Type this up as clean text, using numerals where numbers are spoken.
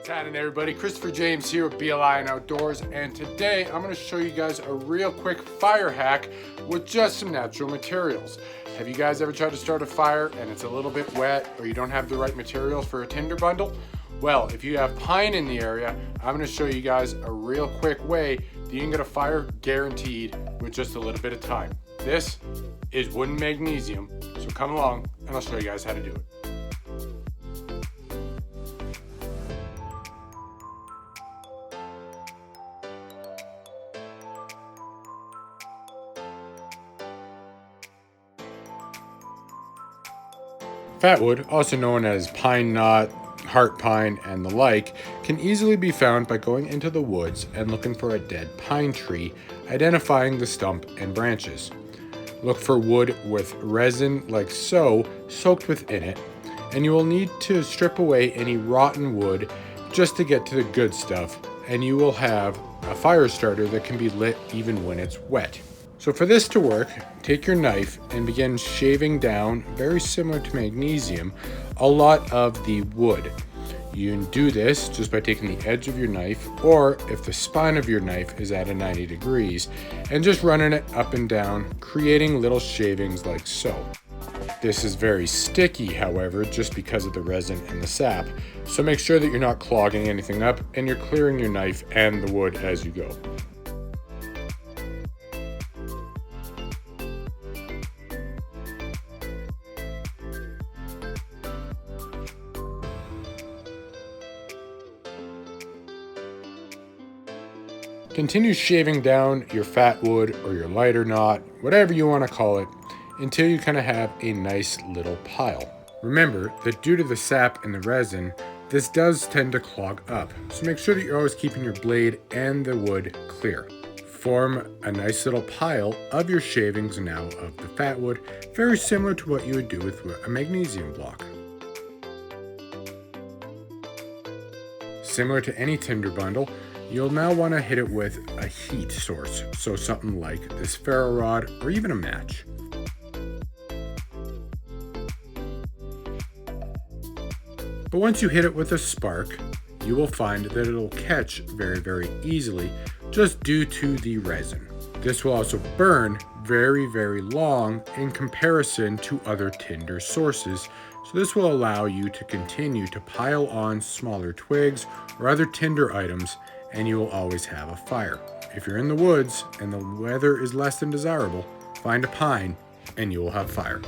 What's happening, everybody? Christopher James here with BLI and Outdoors, and today I'm going to show you guys a real quick fire hack with just some natural materials. Have you guys ever tried to start a fire and it's a little bit wet, or you don't have the right materials for a tinder bundle? Well, if you have pine in the area, I'm going to show you guys a real quick way that you can get a fire guaranteed with just a little bit of time. This is wooden magnesium, so come along and I'll show you guys how to do it. Fatwood, also known as pine knot, heart pine, and the like, can easily be found by going into the woods and looking for a dead pine tree, identifying the stump and branches. Look for wood with resin like so soaked within it, and you will need to strip away any rotten wood just to get to the good stuff, and you will have a fire starter that can be lit even when it's wet. So for this to work, take your knife and begin shaving down, very similar to magnesium, a lot of the wood. You can do this just by taking the edge of your knife, or if the spine of your knife is at a 90 degrees, and just running it up and down, creating little shavings like so. This is very sticky, however, just because of the resin and the sap, so make sure that you're not clogging anything up and you're clearing your knife and the wood as you go. Continue shaving down your fat wood or your lighter knot, whatever you want to call it, until you kind of have a nice little pile. Remember that due to the sap and the resin, this does tend to clog up, so make sure that you're always keeping your blade and the wood clear. Form a nice little pile of your shavings now of the fat wood, very similar to what you would do with a magnesium block. Similar to any tinder bundle, you'll now want to hit it with a heat source, so something like this ferro rod or even a match. But once you hit it with a spark, you will find that it'll catch very easily just due to the resin. This will also burn very long in comparison to other tinder sources, so this will allow you to continue to pile on smaller twigs or other tinder items, and you will always have a fire. If you're in the woods and the weather is less than desirable, find a pine and you will have fire.